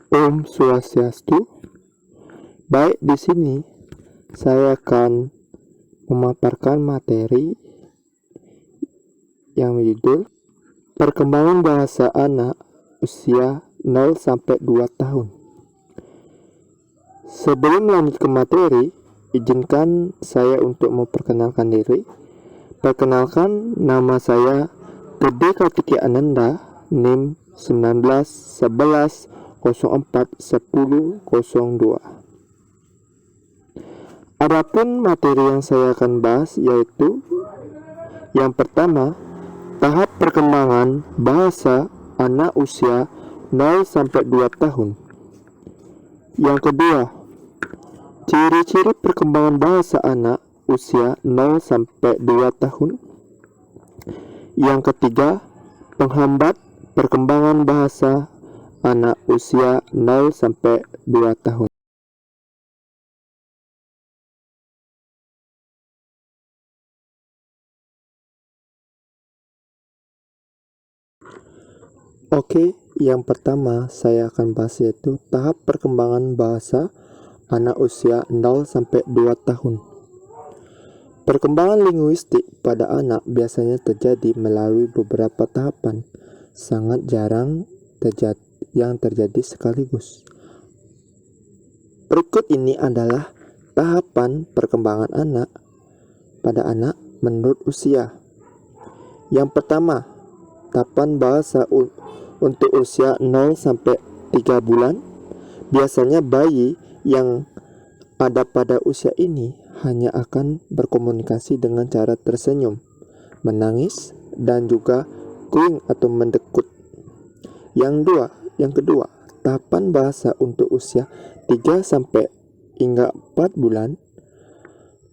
Om Swastiastu. Baik, di sini saya akan memaparkan materi yang berjudul Perkembangan Bahasa Anak Usia 0 sampai 2 tahun. Sebelum lanjut ke materi, izinkan saya untuk memperkenalkan diri. Perkenalkan, nama saya Gede Kartiki Ananda, NIM 19 11 04 10 02. Adapun materi yang saya akan bahas yaitu yang pertama, tahap perkembangan bahasa anak usia 0 sampai 2 tahun. Yang kedua, ciri-ciri perkembangan bahasa anak usia 0 sampai 2 tahun. Yang ketiga, penghambat perkembangan bahasa anak usia 0 sampai 2 tahun. Oke, yang pertama saya akan bahas yaitu tahap perkembangan bahasa anak usia 0 sampai 2 tahun. Perkembangan linguistik pada anak biasanya terjadi melalui beberapa tahapan, sangat jarang yang terjadi sekaligus. Berikut ini adalah tahapan perkembangan anak pada anak menurut usia. Yang pertama, tahapan bahasa untuk usia 0 sampai 3 bulan. Biasanya bayi yang ada pada usia ini hanya akan berkomunikasi dengan cara tersenyum, menangis, dan juga cooing atau mendekut. Yang kedua, tahapan bahasa untuk usia 3 sampai hingga 4 bulan.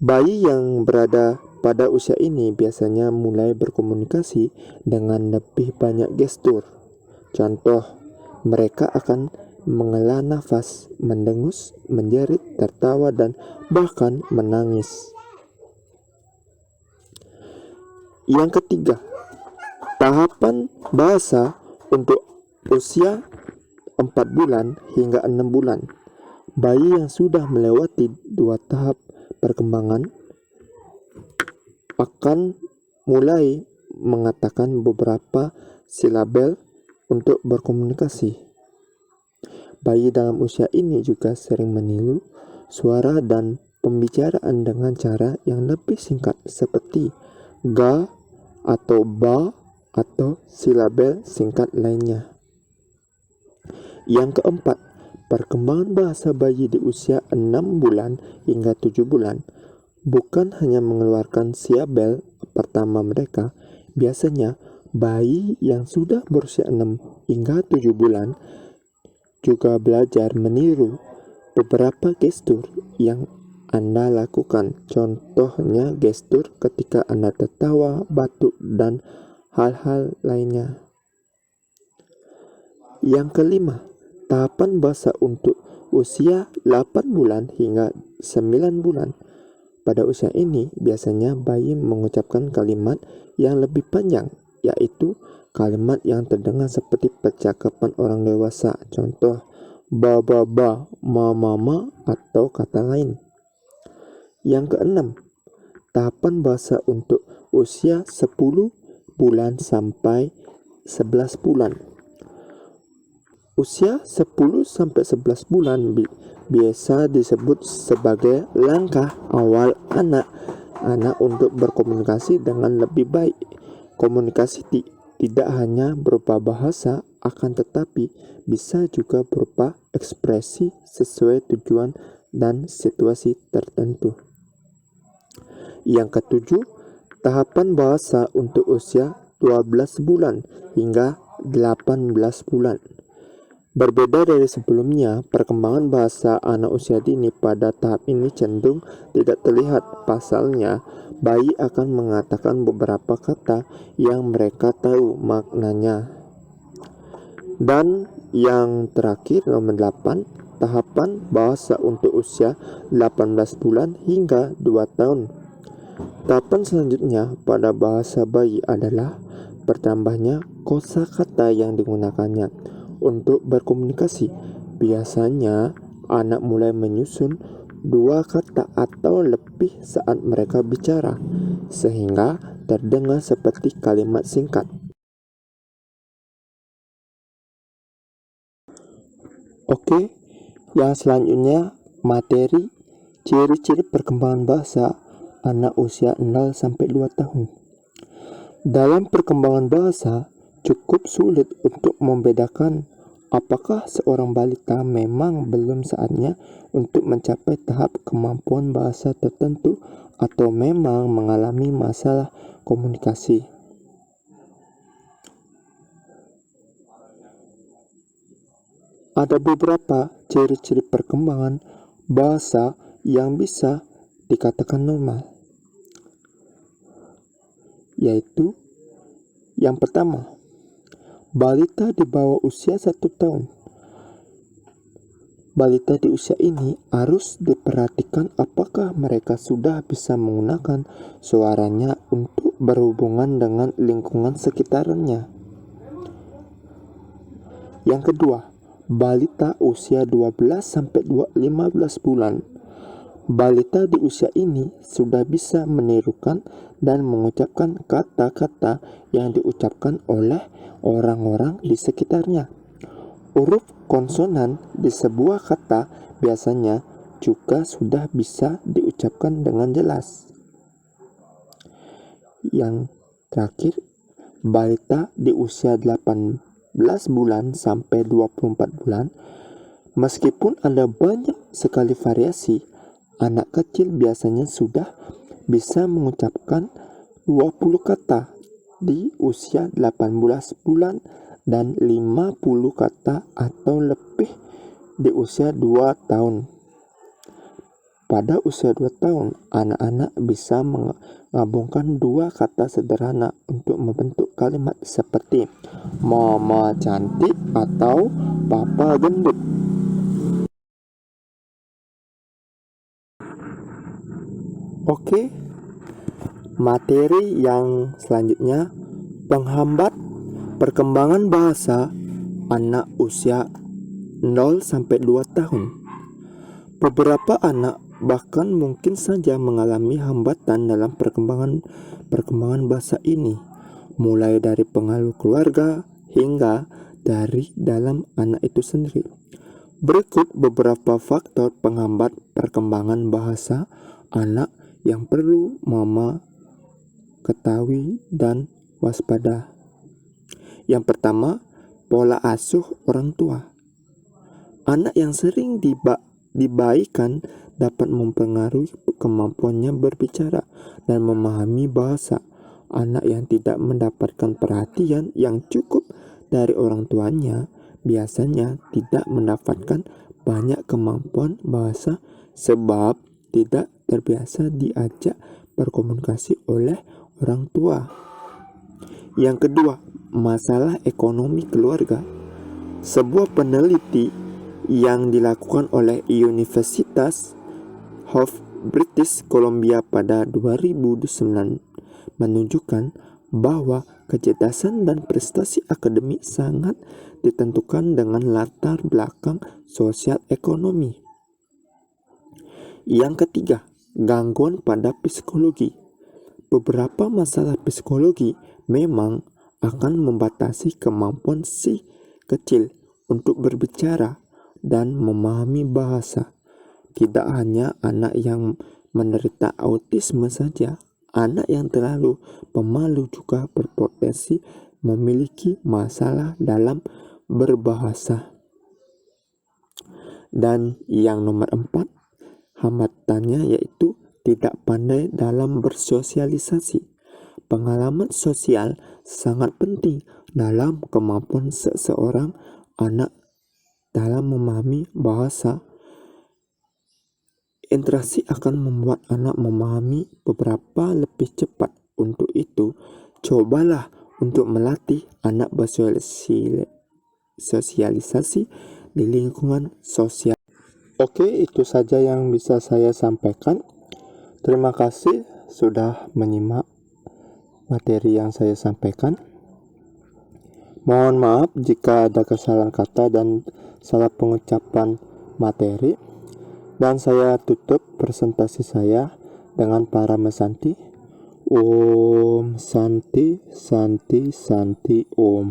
Bayi yang berada pada usia ini biasanya mulai berkomunikasi dengan lebih banyak gestur. Contoh, mereka akan menghela nafas, mendengus, menjerit, tertawa, dan bahkan menangis. Yang ketiga, tahapan bahasa untuk usia 4 bulan hingga 6 bulan. Bayi yang sudah melewati 2 tahap perkembangan akan mulai mengatakan beberapa silabel untuk berkomunikasi. Bayi dalam usia ini juga sering meniru suara dan pembicaraan dengan cara yang lebih singkat seperti ga atau ba atau silabel singkat lainnya. Yang keempat, perkembangan bahasa bayi di usia 6 bulan hingga 7 bulan bukan hanya mengeluarkan silabel pertama mereka. Biasanya bayi yang sudah berusia 6 hingga 7 bulan juga belajar meniru beberapa gestur yang Anda lakukan. Contohnya gestur ketika Anda tertawa, batuk, dan hal-hal lainnya. Yang kelima, tahapan bahasa untuk usia 8 bulan hingga 9 bulan. Pada usia ini, biasanya bayi mengucapkan kalimat yang lebih panjang, yaitu kalimat yang terdengar seperti percakapan orang dewasa. Contoh, ba, ma, atau kata lain. Yang keenam, tahapan bahasa untuk usia 10 bulan sampai 11 bulan. Usia 10 sampai 11 bulan biasa disebut sebagai langkah awal anak untuk berkomunikasi dengan lebih baik. Komunikasi tidak hanya berupa bahasa, akan tetapi bisa juga berupa ekspresi sesuai tujuan dan situasi tertentu. Yang ketujuh, tahapan bahasa untuk usia 12 bulan hingga 18 bulan. Berbeda dari sebelumnya, perkembangan bahasa anak usia dini pada tahap ini cenderung tidak terlihat. Pasalnya, bayi akan mengatakan beberapa kata yang mereka tahu maknanya. Dan yang terakhir, nomor 8, tahapan bahasa untuk usia 18 bulan hingga 2 tahun. Tahapan selanjutnya pada bahasa bayi adalah bertambahnya kosakata yang digunakannya untuk berkomunikasi. Biasanya, anak mulai menyusun 2 kata atau lebih saat mereka bicara, sehingga terdengar seperti kalimat singkat. Oke, yang selanjutnya materi ciri-ciri perkembangan bahasa anak usia 0-2 tahun. Dalam perkembangan bahasa, cukup sulit untuk membedakan apakah seorang balita memang belum saatnya untuk mencapai tahap kemampuan bahasa tertentu atau memang mengalami masalah komunikasi. Ada beberapa ciri-ciri perkembangan bahasa yang bisa dikatakan normal, yaitu yang pertama, balita di bawah usia 1 tahun. Balita di usia ini harus diperhatikan apakah mereka sudah bisa menggunakan suaranya untuk berhubungan dengan lingkungan sekitarnya. Yang kedua, balita usia 12-15 bulan. Balita di usia ini sudah bisa menirukan dan mengucapkan kata-kata yang diucapkan oleh orang-orang di sekitarnya. Huruf konsonan di sebuah kata biasanya juga sudah bisa diucapkan dengan jelas. Yang terakhir, balita di usia 18 bulan sampai 24 bulan, meskipun ada banyak sekali variasi, anak kecil biasanya sudah bisa mengucapkan 20 kata di usia 18 bulan dan 50 kata atau lebih di usia 2 tahun. Pada usia 2 tahun, anak-anak bisa menggabungkan 2 kata sederhana untuk membentuk kalimat seperti Mama cantik atau Papa gendut. Oke, materi yang selanjutnya, penghambat perkembangan bahasa anak usia 0-2 tahun. Beberapa anak bahkan mungkin saja mengalami hambatan dalam perkembangan bahasa ini, mulai dari pengaruh keluarga hingga dari dalam anak itu sendiri. Berikut beberapa faktor penghambat perkembangan bahasa anak yang perlu mama ketahui dan waspada. Yang pertama, pola asuh orang tua. Anak yang sering dibaikan dapat mempengaruhi kemampuannya berbicara dan memahami bahasa. Anak yang tidak mendapatkan perhatian yang cukup dari orang tuanya biasanya tidak mendapatkan banyak kemampuan bahasa sebab tidak terbiasa diajak berkomunikasi oleh orang tua. Yang kedua, masalah ekonomi keluarga. Sebuah peneliti yang dilakukan oleh Universitas of British Columbia pada 2009 menunjukkan bahwa kecerdasan dan prestasi akademik sangat ditentukan dengan latar belakang sosial ekonomi. Yang ketiga, gangguan pada psikologi. Beberapa masalah psikologi memang akan membatasi kemampuan si kecil untuk berbicara dan memahami bahasa. Tidak hanya anak yang menderita autisme saja, anak yang terlalu pemalu juga berpotensi memiliki masalah dalam berbahasa. Dan yang nomor 4, hambatannya yaitu tidak pandai dalam bersosialisasi. Pengalaman sosial sangat penting dalam kemampuan seseorang anak dalam memahami bahasa. Interaksi akan membuat anak memahami beberapa lebih cepat. Untuk itu, cobalah untuk melatih anak bersosialisasi di lingkungan sosial. Oke, itu saja yang bisa saya sampaikan. Terima kasih sudah menyimak materi yang saya sampaikan. Mohon maaf jika ada kesalahan kata dan salah pengucapan materi. Dan saya tutup presentasi saya dengan Parama Santi. Om Santi Santi Santi Om.